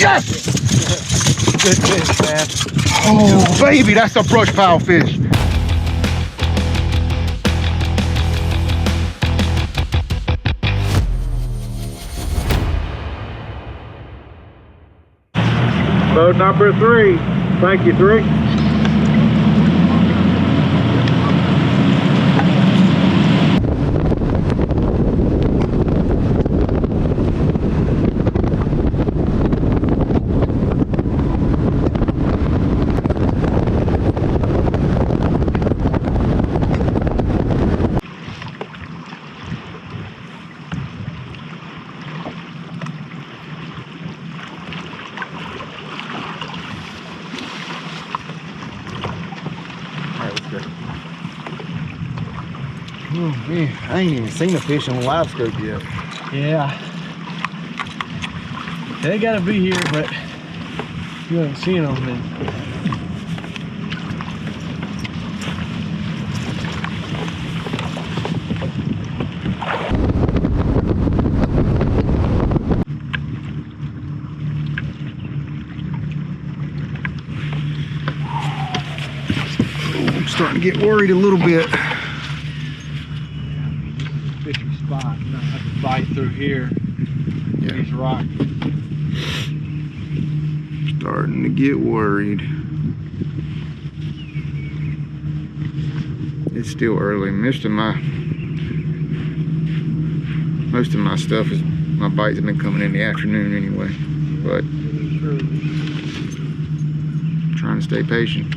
Yes! Good fish, man. Oh, baby, that's a brush pile fish. Boat number 3. Thank you, 3. Oh man, I ain't even seen a fish on live scope yet. Yeah. They gotta be here, but you haven't seen them then. I'm starting to get worried a little bit. Fishy spot. You don't have to bite through here. Yeah. These rocks. Starting to get worried. It's still early. Most of my stuff is, my bites have been coming in the afternoon anyway. But I'm trying to stay patient.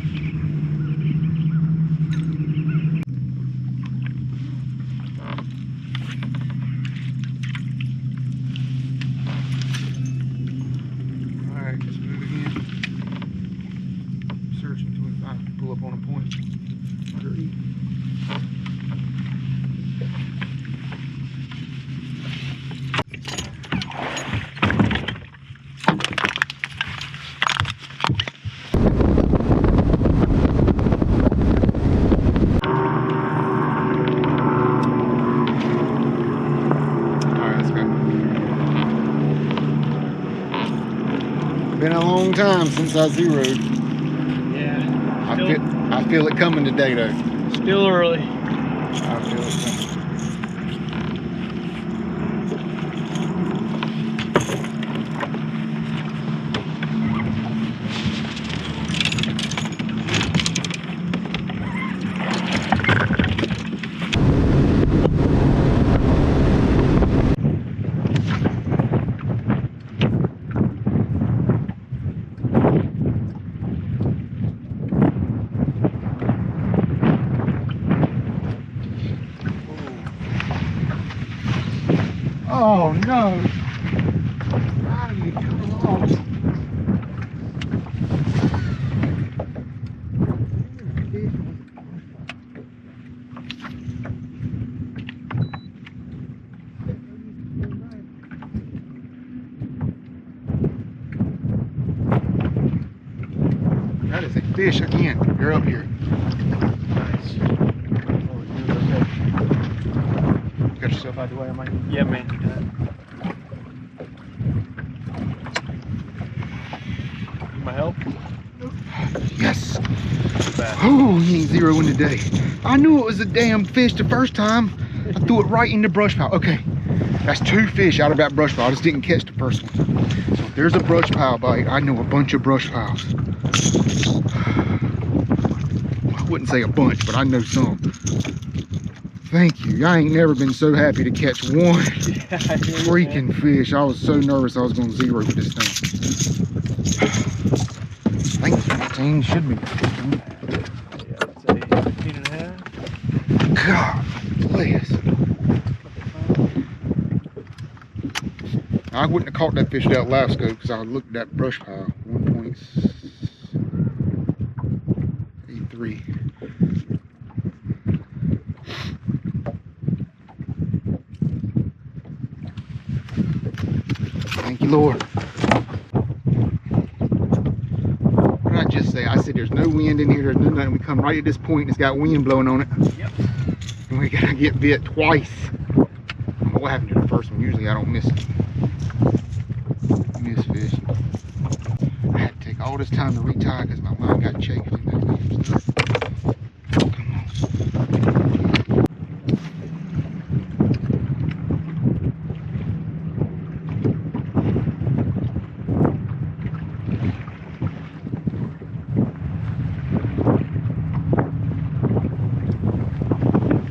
Pull up on a point. Alright, let's go. Been a long time since I zeroed. I feel it coming today though. Still early. I feel it coming. Oh no! How do you come along? That is a fish again. You're up here. Nice. Got yourself out of the way, I might. Yeah, man. Need my help? Yes. Oh, he ain't zeroing today. I knew it was a damn fish the first time. I threw it right in the brush pile. Okay, that's 2 fish out of that brush pile. I just didn't catch the first one. So if there's a brush pile bite, I know a bunch of brush piles. I wouldn't say a bunch, but I know some. Thank you. I ain't never been so happy to catch one freaking fish. I was so nervous I was going to zero with this thing. I think 15 should be. Yeah, I'd say 15.5. God, please. I wouldn't have caught that fish without live scope because I looked at that brush pile. 1.83. Thank you, Lord. What did I just say? I said there's no wind in here, there's no nothing. We come right at this point and it's got wind blowing on it. Yep. And we gotta get bit twice. What happened to the first one? Usually I don't miss fish. all this time to retie because my mind got chafed. Come on.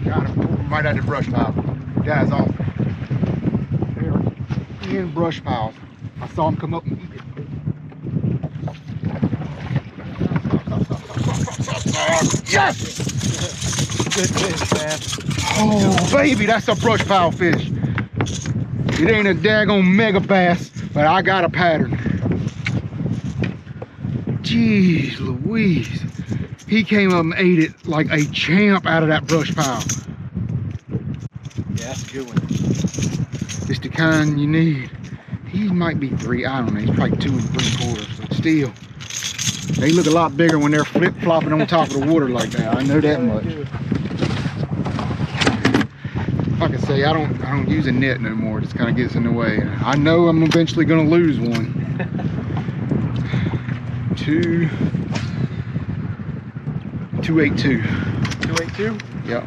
Got him right at the brush pile. Guy's off. They're in brush piles. I saw him come up and eat it. Yes! Good fish, man. Oh, baby, that's a brush pile fish. It ain't a daggone mega bass, but I got a pattern. Jeez Louise. He came up and ate it like a champ out of that brush pile. Yeah, that's a good one. It's the kind you need. He might be 3, I don't know, he's probably 2 3/4, but still. They look a lot bigger when they're flip-flopping on top of the water like that. I know that much. Like I say, I don't use a net no more. It just kind of gets in the way. I know I'm eventually gonna lose one. 282. 282? Yep.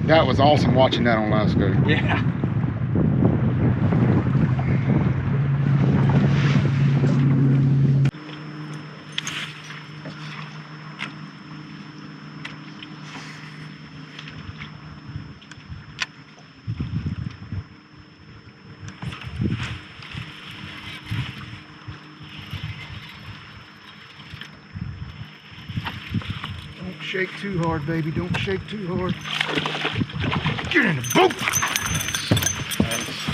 That was awesome watching that on live scope. Yeah. Don't shake too hard, baby. Don't shake too hard. Get in the boat. Nice.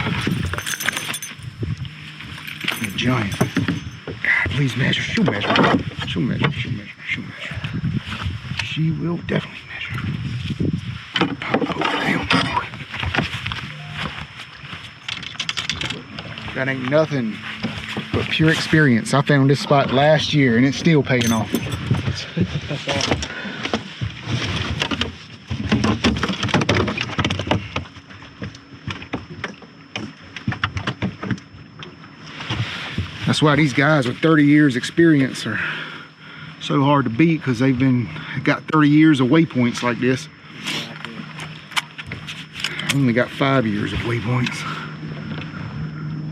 A giant. God, please measure. She'll measure. She'll measure. She'll measure. She'll measure. She will definitely measure. Pop down. That ain't nothing but pure experience. I found this spot last year and it's still paying off. That's awesome. That's why these guys with 30 years experience are so hard to beat, because they've got 30 years of waypoints like this. I only got 5 years of waypoints.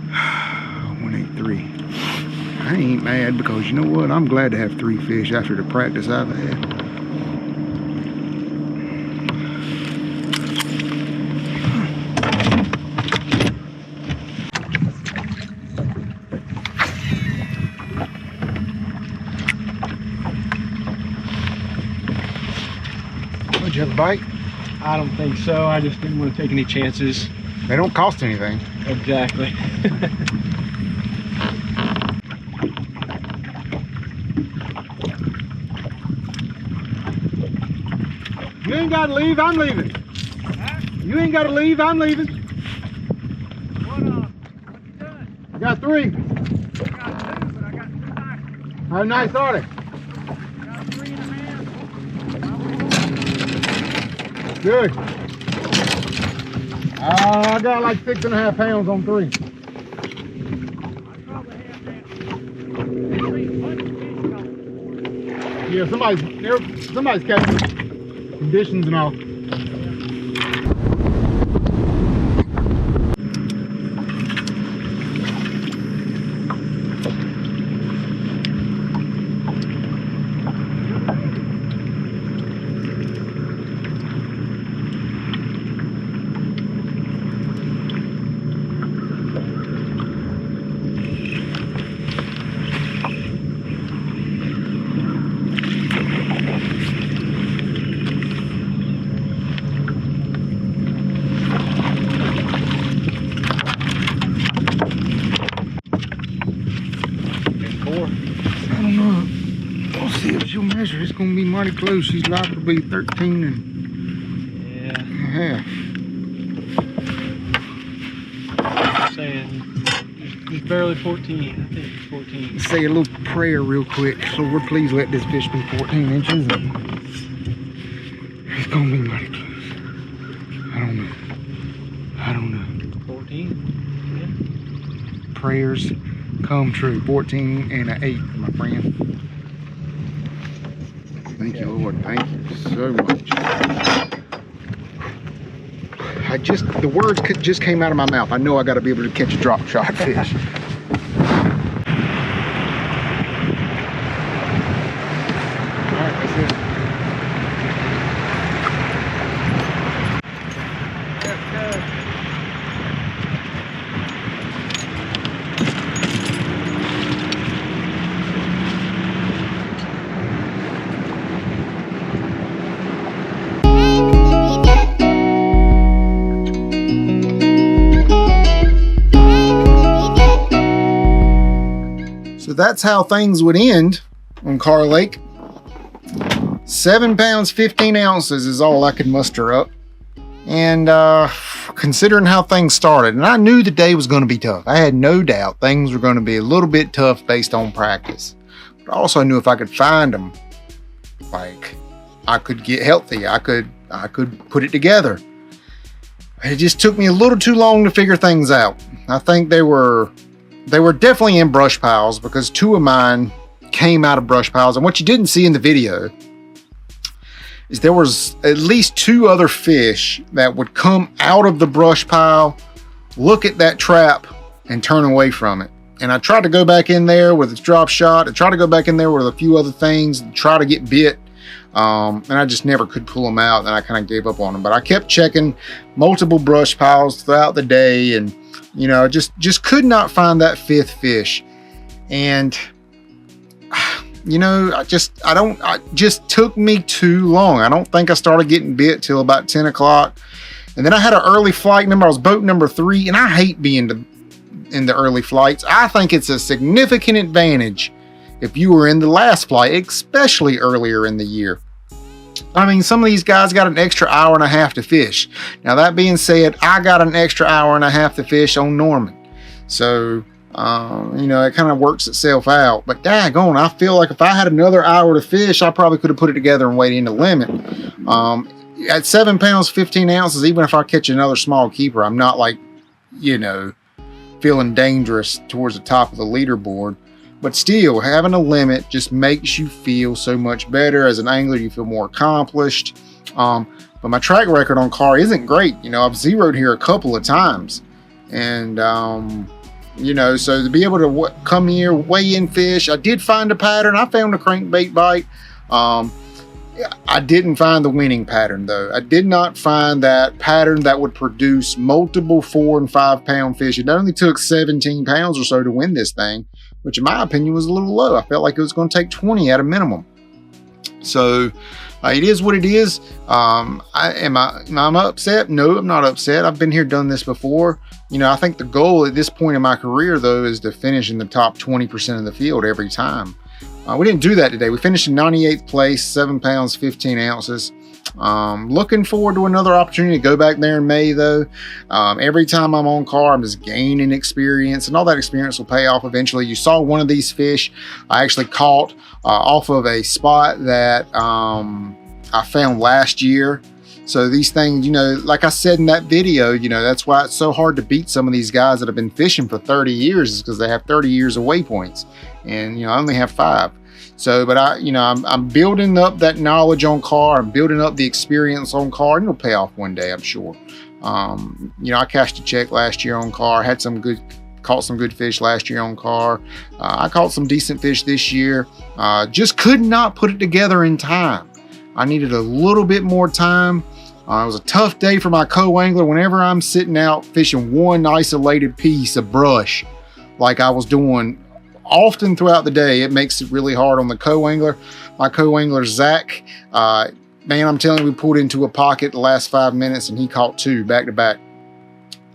183. I ain't mad, because you know what? I'm glad to have 3 fish after the practice I've had. Did you have a bite? I don't think so. I just didn't want to take any chances. They don't cost anything. Exactly. You ain't got to leave, I'm leaving. Huh? You ain't got to leave, I'm leaving. What you doing? I got 3. I got 2, but I got 2 nice. How nice are they? I got 3.5. Good. I got like 6.5 pounds on 3. I probably have that 3 punch fish Yeah, somebody's catching conditions and all. Measure, it's gonna be mighty close. She's liable to be 13 and Yeah. a half. I'm saying it's barely 14. I think it's 14. Let's say a little prayer real quick. Lord, please let this fish be 14 inches. And it's gonna be mighty close. I don't know. I don't know. 14? Prayers come true. 14 and an 8, my friend. Thank you, Lord. Thank you so much. The words just came out of my mouth. I know I got to be able to catch a drop shot fish. All right, that's it. That's good. So that's how things would end on Carr Lake. 7 pounds, 15 ounces is all I could muster up. And considering how things started, and I knew the day was going to be tough. I had no doubt things were going to be a little bit tough based on practice. But I also knew if I could find them, like, I could get healthy. I could put it together. It just took me a little too long to figure things out. I think they were definitely in brush piles because 2 of mine came out of brush piles. And what you didn't see in the video is there was at least 2 other fish that would come out of the brush pile, look at that trap, and turn away from it. And I tried to go back in there with a drop shot. I tried to go back in there with a few other things and try to get bit. And I just never could pull them out, and I kind of gave up on them. But I kept checking multiple brush piles throughout the day, and you know, just could not find that 5th fish. And you know, it just took me too long. I don't think I started getting bit till about 10 o'clock. And then I had an early flight. Remember, I was boat number 3, and I hate being in the early flights. I think it's a significant advantage if you were in the last flight, especially earlier in the year. I mean, some of these guys got an extra hour and a half to fish. Now, that being said, I got an extra hour and a half to fish on Norman. So, you know, it kind of works itself out. But daggone, I feel like if I had another hour to fish, I probably could have put it together and weighed in the limit. At 7 pounds, 15 ounces, even if I catch another small keeper, I'm not like, you know, feeling dangerous towards the top of the leaderboard. But still, having a limit just makes you feel so much better. As an angler, you feel more accomplished. But my track record on Carr isn't great. You know, I've zeroed here a couple of times. And, you know, so to be able to come here, weigh in fish, I did find a pattern. I found a crankbait bite. I didn't find the winning pattern, though. I did not find that pattern that would produce multiple 4 and 5 pound fish. It only took 17 pounds or so to win this thing, which in my opinion was a little low. I felt like it was going to take 20 at a minimum. So it is what it is. Am I upset? No, I'm not upset. I've been here, done this before. You know, I think the goal at this point in my career, though, is to finish in the top 20% of the field every time. We didn't do that today. We finished in 98th place, 7 pounds, 15 ounces. Looking forward to another opportunity to go back there in May, though. Every time I'm on Carr, I'm just gaining experience, and all that experience will pay off eventually. You saw one of these fish I actually caught off of a spot that I found last year. So these things, you know, like I said in that video, you know, that's why it's so hard to beat some of these guys that have been fishing for 30 years is because they have 30 years of waypoints. And, you know, I only have 5. So, but I'm building up that knowledge on Carr. I'm building up the experience on Carr, and it'll pay off one day, I'm sure. You know, I cashed a check last year on Carr, caught some good fish last year on Carr. I caught some decent fish this year. Just could not put it together in time. I needed a little bit more time. It was a tough day for my co-angler. Whenever I'm sitting out fishing one isolated piece of brush, like I was doing often throughout the day, it makes it really hard on the co-angler. My co-angler, Zach, man, I'm telling you, we pulled into a pocket the last 5 minutes and he caught 2 back to back.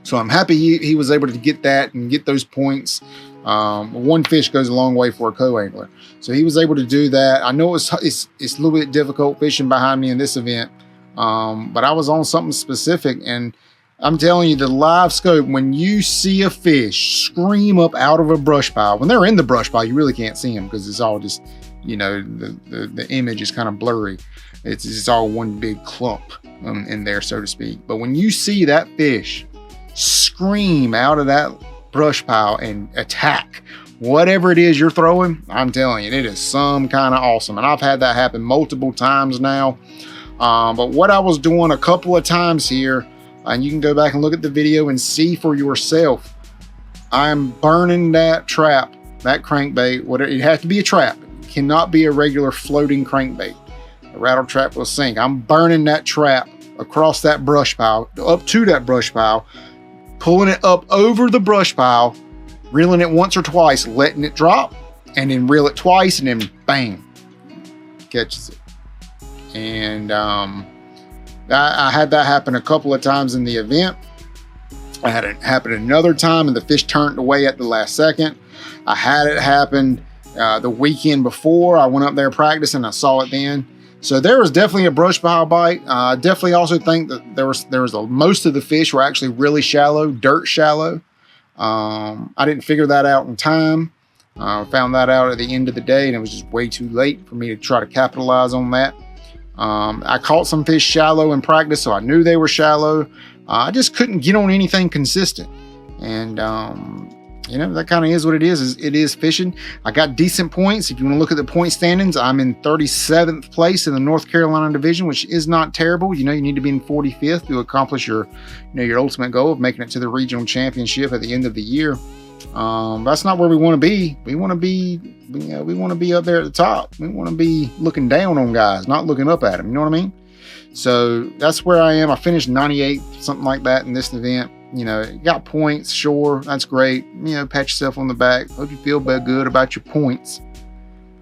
So I'm happy he was able to get that and get those points. One fish goes a long way for a co-angler. So he was able to do that. I know it's a little bit difficult fishing behind me in this event, but I was on something specific, and I'm telling you, the live scope, when you see a fish scream up out of a brush pile, when they're in the brush pile, you really can't see them because it's all just, you know, the image is kind of blurry. It's all one big clump in there, so to speak. But when you see that fish scream out of that brush pile and attack whatever it is you're throwing, I'm telling you, it is some kind of awesome. And I've had that happen multiple times now. But what I was doing a couple of times here, and you can go back and look at the video and see for yourself, I'm burning that trap, that crankbait. Whatever, it has to be a trap. It cannot be a regular floating crankbait. A rattle trap will sink. I'm burning that trap across that brush pile, up to that brush pile, pulling it up over the brush pile, reeling it once or twice, letting it drop, and then reel it twice, and then bang, catches it. And I had that happen a couple of times in the event. I had it happen another time, and the fish turned away at the last second. I had it happen the weekend before. I went up there practicing. I saw it then. So there was definitely a brush pile bite. I definitely also think that most of the fish were actually really shallow, dirt shallow. I didn't figure that out in time. Found that out at the end of the day, and it was just way too late for me to try to capitalize on that. I caught some fish shallow in practice, so I knew they were shallow. I just couldn't get on anything consistent. And, you know, that kind of is what it is. It is fishing. I got decent points. If you want to look at the point standings, I'm in 37th place in the North Carolina division, which is not terrible. You know, you need to be in 45th to accomplish your, you know, your ultimate goal of making it to the regional championship at the end of the year. That's not where we want to be. We want to be, you know, we want to be up there at the top. We want to be looking down on guys, not looking up at them. You know what I mean? So that's where I am. I finished 98th, something like that in this event. You know, got points, sure, that's great. You know, pat yourself on the back. Hope you feel good about your points.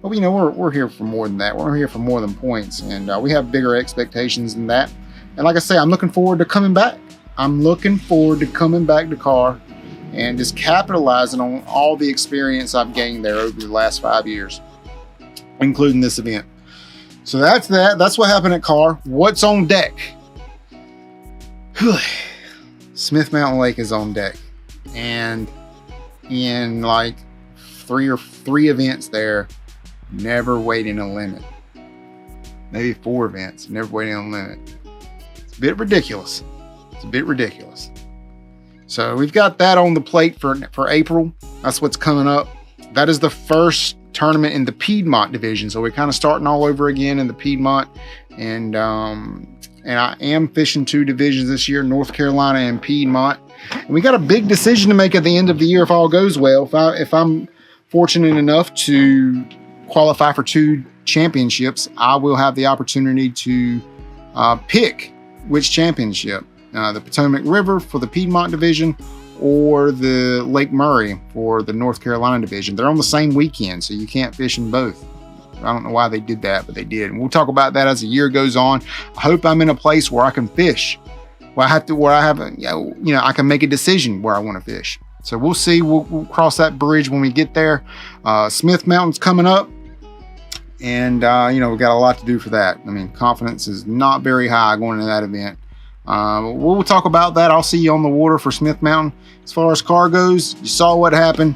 But you know, we're here for more than that. We're here for more than points, and we have bigger expectations than that. And like I say, I'm looking forward to coming back. I'm looking forward to coming back to Kerr and just capitalizing on all the experience I've gained there over the last 5 years, including this event. So that's that. That's what happened at Kerr. What's on deck? Smith Mountain Lake is on deck, and in like three events there, never waiting a limit. Maybe 4 events, never waiting a limit. It's a bit ridiculous. It's a bit ridiculous. So we've got that on the plate for April. That's what's coming up. That is the first tournament in the Piedmont division. So we're kind of starting all over again in the Piedmont. And I am fishing 2 divisions this year, North Carolina and Piedmont. And we got a big decision to make at the end of the year if all goes well. If I'm fortunate enough to qualify for 2 championships, I will have the opportunity to pick which championship. The Potomac River for the Piedmont division, or the Lake Murray for the North Carolina division. They're on the same weekend, so you can't fish in both. I don't know why they did that, but they did. And we'll talk about that as the year goes on. I hope I'm in a place where I can fish, where I can make a decision where I want to fish. So we'll see. We'll cross that bridge when we get there. Smith Mountain's coming up, and you know, we've got a lot to do for that. I mean, confidence is not very high going into that event. We'll talk about that. I'll see you on the water for Smith Mountain. As far as Kerr goes, you saw what happened.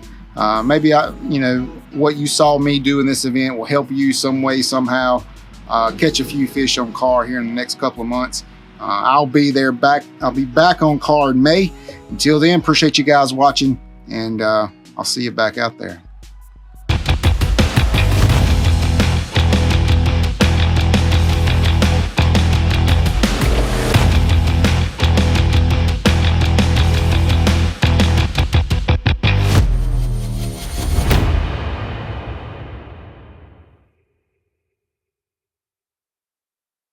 Maybe what you saw me do in this event will help you some way, somehow, catch a few fish on Kerr here in the next couple of months. I'll be back on Kerr in May. Until then, appreciate you guys watching, and I'll see you back out there.